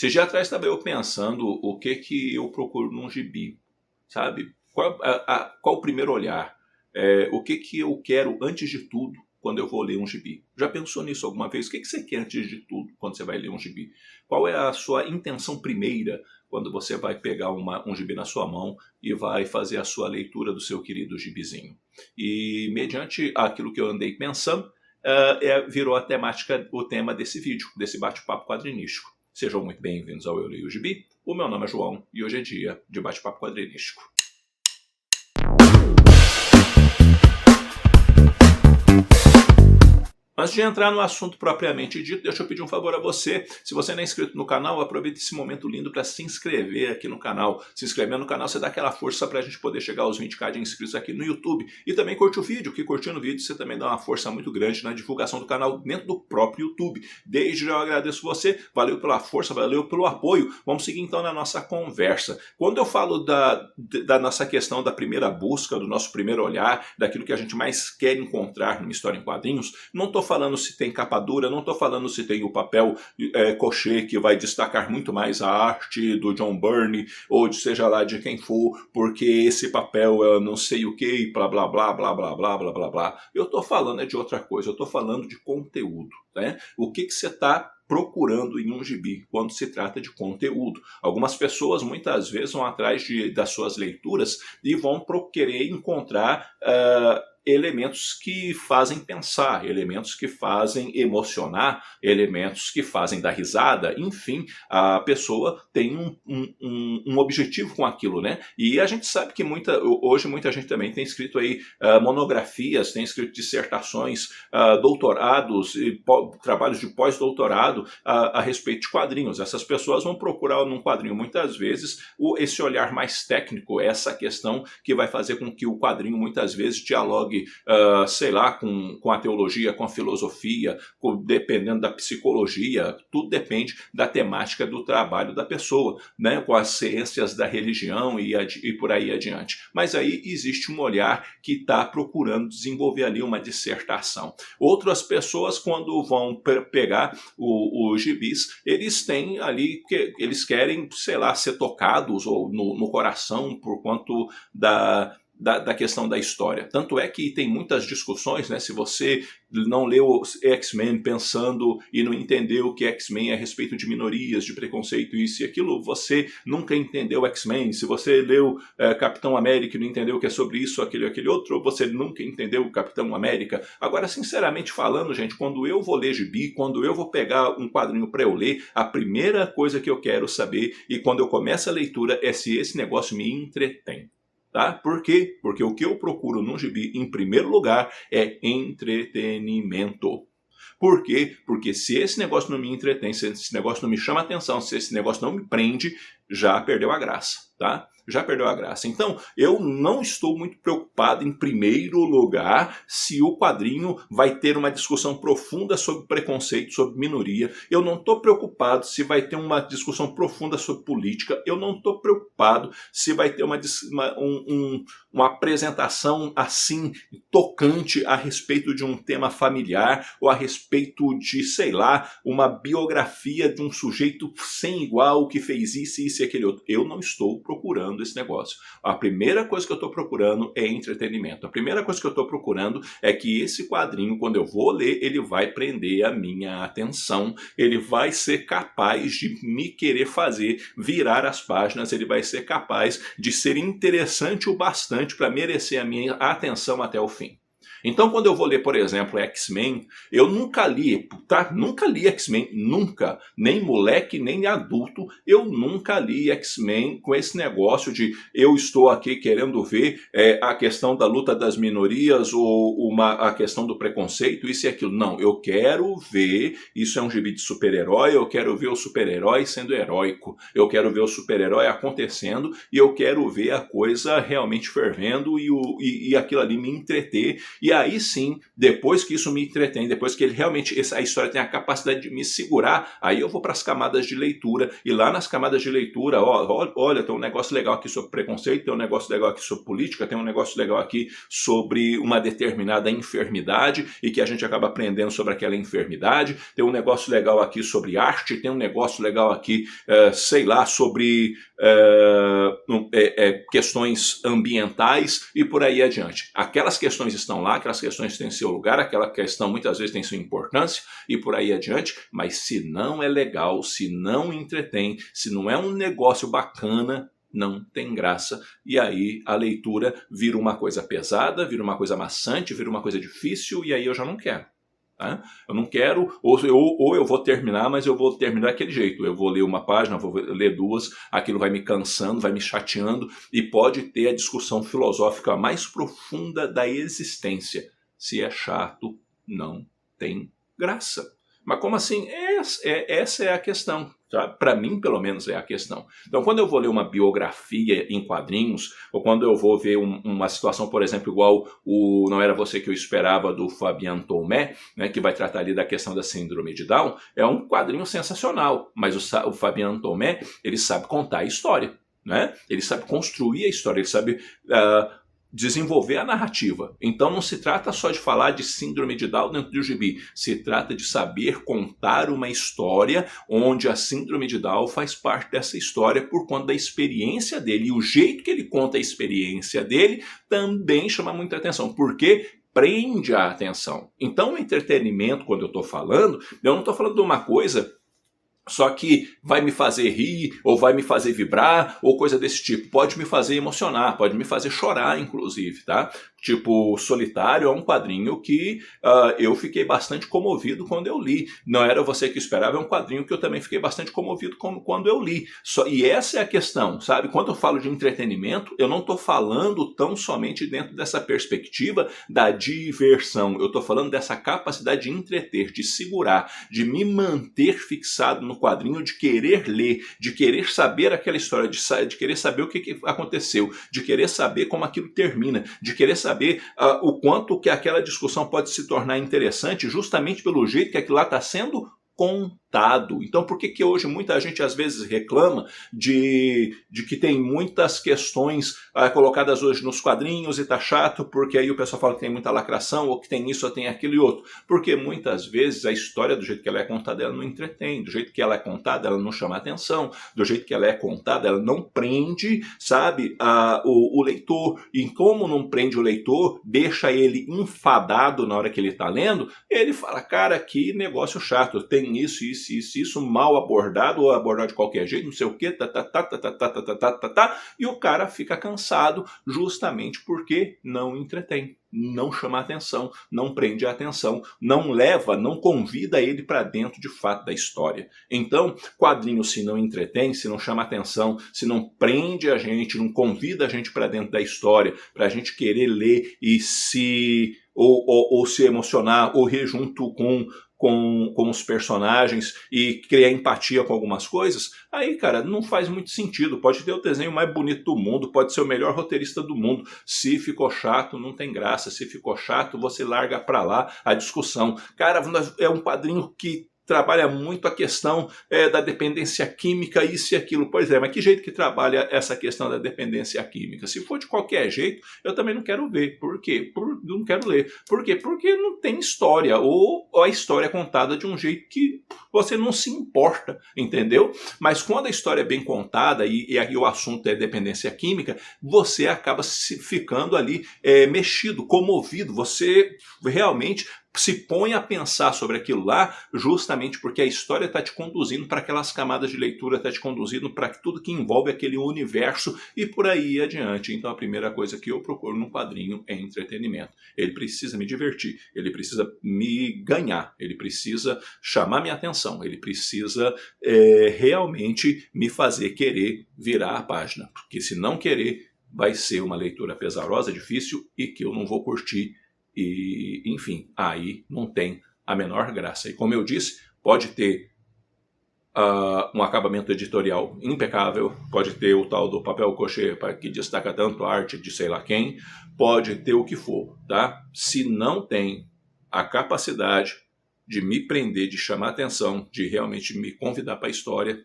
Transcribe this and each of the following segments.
Esses dias atrás estava eu pensando o que eu procuro num gibi, sabe? Qual o primeiro olhar? O que eu quero antes de tudo quando eu vou ler um gibi? Já pensou nisso alguma vez? O que você quer antes de tudo quando você vai ler um gibi? Qual é a sua intenção primeira quando você vai pegar um gibi na sua mão e vai fazer a sua leitura do seu querido gibizinho? E mediante aquilo que eu andei pensando, virou a temática, o tema desse vídeo, desse bate-papo quadrinístico. Sejam muito bem-vindos ao Eu Leio o Gibi. O meu nome é João e hoje é dia de bate-papo quadrinístico. Antes de entrar no assunto propriamente dito, deixa eu pedir um favor a você. Se você não é inscrito no canal, aproveite esse momento lindo para se inscrever aqui no canal. Se inscrever no canal, você dá aquela força para a gente poder chegar aos 20k de inscritos aqui no YouTube. E também curte o vídeo, que curtindo o vídeo você também dá uma força muito grande na divulgação do canal dentro do próprio YouTube. Desde já eu agradeço você, valeu pela força, valeu pelo apoio. Vamos seguir então na nossa conversa. Quando eu falo da nossa questão da primeira busca, do nosso primeiro olhar, daquilo que a gente mais quer encontrar numa história em quadrinhos, não estou falando se tem capa dura, não estou falando se tem o papel cochê que vai destacar muito mais a arte do John Byrne ou de seja lá de quem for, porque esse papel é não sei o que, blá blá blá blá blá blá blá blá blá. Eu estou falando de outra coisa, eu estou falando de conteúdo, né? O que você está procurando em um gibi quando se trata de conteúdo? Algumas pessoas muitas vezes vão atrás das suas leituras e vão querer encontrar elementos que fazem pensar, elementos que fazem emocionar, elementos que fazem dar risada, enfim, a pessoa tem um objetivo com aquilo, né? E a gente sabe que hoje muita gente também tem escrito aí monografias, tem escrito dissertações, doutorados e trabalhos de pós-doutorado a respeito de quadrinhos. Essas pessoas vão procurar num quadrinho muitas vezes esse olhar mais técnico, essa questão que vai fazer com que o quadrinho muitas vezes dialogue sei lá, com a teologia, com a filosofia, dependendo da psicologia, tudo depende da temática do trabalho da pessoa, né? Com as ciências da religião e por aí adiante. Mas aí existe um olhar que está procurando desenvolver ali uma dissertação. Outras pessoas, quando vão pegar os gibis, eles têm ali, eles querem, sei lá, ser tocados ou no coração por conta da questão da história. Tanto é que tem muitas discussões, né? Se você não leu X-Men pensando e não entendeu que X-Men é a respeito de minorias, de preconceito, isso e aquilo, você nunca entendeu X-Men. Se você leu Capitão América e não entendeu que é sobre isso, aquilo e aquele outro, você nunca entendeu o Capitão América. Agora, sinceramente falando, gente, quando eu vou ler gibi, quando eu vou pegar um quadrinho para eu ler, a primeira coisa que eu quero saber, e quando eu começo a leitura, é se esse negócio me entretém. Tá? Por quê? Porque o que eu procuro num gibi, em primeiro lugar, é entretenimento. Por quê? Porque se esse negócio não me entretém, se esse negócio não me chama atenção, se esse negócio não me prende, já perdeu a graça, tá? Já perdeu a graça. Então, eu não estou muito preocupado, em primeiro lugar, se o quadrinho vai ter uma discussão profunda sobre preconceito, sobre minoria. Eu não estou preocupado se vai ter uma discussão profunda sobre política. Eu não estou preocupado se vai ter uma apresentação assim, tocante a respeito de um tema familiar ou a respeito de, sei lá, uma biografia de um sujeito sem igual que fez isso e aquele outro. Eu não estou procurando esse negócio. A primeira coisa que eu estou procurando é entretenimento. A primeira coisa que eu estou procurando é que esse quadrinho, quando eu vou ler, ele vai prender a minha atenção, ele vai ser capaz de me querer fazer virar as páginas, ele vai ser capaz de ser interessante o bastante para merecer a minha atenção até o fim. Então, quando eu vou ler, por exemplo, X-Men, eu nunca li, tá? Nunca li X-Men, nunca. Nem moleque, nem adulto, eu nunca li X-Men com esse negócio de eu estou aqui querendo ver a questão da luta das minorias ou a questão do preconceito, isso e aquilo. Não, eu quero ver, isso é um gibi de super-herói, eu quero ver o super-herói sendo heróico, eu quero ver o super-herói acontecendo e eu quero ver a coisa realmente fervendo e aquilo ali me entreter. E aí sim, depois que isso me entretém, depois que ele realmente, a história tem a capacidade de me segurar, aí eu vou para as camadas de leitura, e lá nas camadas de leitura, olha, tem um negócio legal aqui sobre preconceito, tem um negócio legal aqui sobre política, tem um negócio legal aqui sobre uma determinada enfermidade, e que a gente acaba aprendendo sobre aquela enfermidade, tem um negócio legal aqui sobre arte, tem um negócio legal aqui, sei lá, sobre questões ambientais e por aí adiante. Aquelas questões estão lá, aquelas questões têm seu lugar, aquela questão muitas vezes tem sua importância e por aí adiante, mas se não é legal, se não entretém, se não é um negócio bacana, não tem graça, e aí a leitura vira uma coisa pesada, vira uma coisa maçante, vira uma coisa difícil, e aí eu já não quero. Tá? Eu não quero, ou eu vou terminar, mas eu vou terminar daquele jeito. Eu vou ler uma página, vou ler duas, aquilo vai me cansando, vai me chateando, e pode ter a discussão filosófica mais profunda da existência. Se é chato, não tem graça. Mas como assim? Essa é a questão. Para mim, pelo menos, é a questão. Então, quando eu vou ler uma biografia em quadrinhos, ou quando eu vou ver uma situação, por exemplo, igual o Não Era Você Que Eu Esperava, do Fabien Tomé, né, que vai tratar ali da questão da síndrome de Down, é um quadrinho sensacional. Mas o Fabien Tomé, ele sabe contar a história, né? Ele sabe construir a história, ele sabe desenvolver a narrativa. Então não se trata só de falar de síndrome de Down dentro do gibi, se trata de saber contar uma história onde a síndrome de Down faz parte dessa história por conta da experiência dele, e o jeito que ele conta a experiência dele também chama muita atenção, porque prende a atenção. Então o entretenimento, quando eu estou falando, eu não estou falando de uma coisa só que vai me fazer rir, ou vai me fazer vibrar, ou coisa desse tipo. Pode me fazer emocionar, pode me fazer chorar, inclusive, tá? Tipo, Solitário é um quadrinho que eu fiquei bastante comovido quando eu li. Não Era Você Que Esperava é um quadrinho que eu também fiquei bastante comovido quando eu li. E essa é a questão, sabe? Quando eu falo de entretenimento, eu não estou falando tão somente dentro dessa perspectiva da diversão. Eu estou falando dessa capacidade de entreter, de segurar, de me manter fixado no quadrinho, de querer ler, de querer saber aquela história, de querer saber o que aconteceu, de querer saber como aquilo termina, de querer saber o quanto que aquela discussão pode se tornar interessante justamente pelo jeito que aquilo lá está sendo contado. Então por que hoje muita gente às vezes reclama de que tem muitas questões colocadas hoje nos quadrinhos e tá chato, porque aí o pessoal fala que tem muita lacração, ou que tem isso, ou tem aquilo e outro. Porque muitas vezes a história do jeito que ela é contada, ela não entretém, do jeito que ela é contada, ela não chama atenção, do jeito que ela é contada, ela não prende, sabe, o leitor. E como não prende o leitor, deixa ele enfadado na hora que ele está lendo, ele fala, cara, que negócio chato, tem isso, mal abordado, ou abordado de qualquer jeito, não sei o que, e o cara fica cansado justamente porque não entretém, não chama atenção, não prende a atenção, não leva, não convida ele para dentro de fato da história. Então, quadrinho, se não entretém, se não chama atenção, se não prende a gente, não convida a gente para dentro da história, para a gente querer ler e se emocionar, ou rir junto com os personagens e criar empatia com algumas coisas, aí, cara, não faz muito sentido. Pode ter o desenho mais bonito do mundo, pode ser o melhor roteirista do mundo. Se ficou chato, não tem graça. Se ficou chato, você larga pra lá a discussão. Cara, é um quadrinho que trabalha muito a questão da dependência química, isso e aquilo. Pois é, mas que jeito que trabalha essa questão da dependência química? Se for de qualquer jeito, eu também não quero ver. Por quê? Não quero ler. Por quê? Porque não tem história, ou a história é contada de um jeito que você não se importa, entendeu? Mas quando a história é bem contada, e aí o assunto é dependência química, você acaba ficando ali mexido, comovido, você realmente se põe a pensar sobre aquilo lá, justamente porque a história está te conduzindo para aquelas camadas de leitura, está te conduzindo para tudo que envolve aquele universo e por aí adiante. Então a primeira coisa que eu procuro num quadrinho é entretenimento. Ele precisa me divertir, ele precisa me ganhar, ele precisa chamar minha atenção, ele precisa realmente me fazer querer virar a página, porque se não querer, vai ser uma leitura pesarosa, difícil e que eu não vou curtir. E, enfim, aí não tem a menor graça. E como eu disse, pode ter um acabamento editorial impecável, pode ter o tal do papel cochê que destaca tanto a arte de sei lá quem, pode ter o que for, tá? Se não tem a capacidade de me prender, de chamar atenção, de realmente me convidar para a história,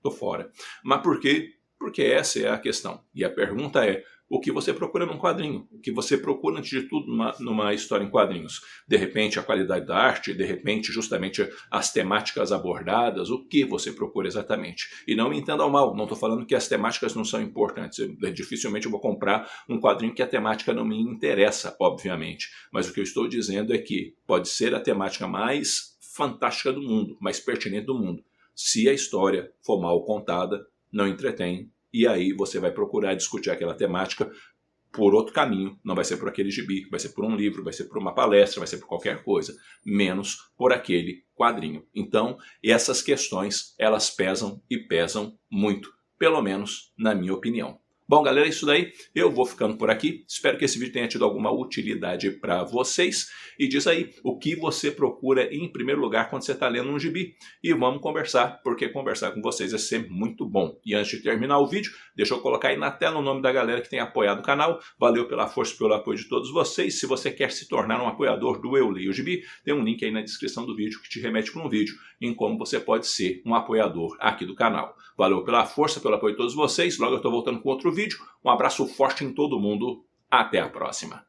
tô fora. Mas por quê? Porque essa é a questão. E a pergunta é, o que você procura num quadrinho? O que você procura, antes de tudo, numa história em quadrinhos? De repente, a qualidade da arte? De repente, justamente, as temáticas abordadas? O que você procura exatamente? E não me entendam mal, não estou falando que as temáticas não são importantes. Dificilmente eu vou comprar um quadrinho que a temática não me interessa, obviamente. Mas o que eu estou dizendo é que pode ser a temática mais fantástica do mundo, mais pertinente do mundo. Se a história for mal contada, não entretém, e aí você vai procurar discutir aquela temática por outro caminho, não vai ser por aquele gibi, vai ser por um livro, vai ser por uma palestra, vai ser por qualquer coisa, menos por aquele quadrinho. Então, essas questões, elas pesam e pesam muito, pelo menos na minha opinião. Bom, galera, é isso daí. Eu vou ficando por aqui. Espero que esse vídeo tenha tido alguma utilidade para vocês. E diz aí o que você procura em primeiro lugar quando você está lendo um gibi. E vamos conversar, porque conversar com vocês é sempre muito bom. E antes de terminar o vídeo, deixa eu colocar aí na tela o nome da galera que tem apoiado o canal. Valeu pela força e pelo apoio de todos vocês. Se você quer se tornar um apoiador do Eu Leio Gibi, tem um link aí na descrição do vídeo que te remete para um vídeo em como você pode ser um apoiador aqui do canal. Valeu pela força, pelo apoio de todos vocês. Logo eu estou voltando com outro vídeo. Um abraço forte em todo mundo. Até a próxima.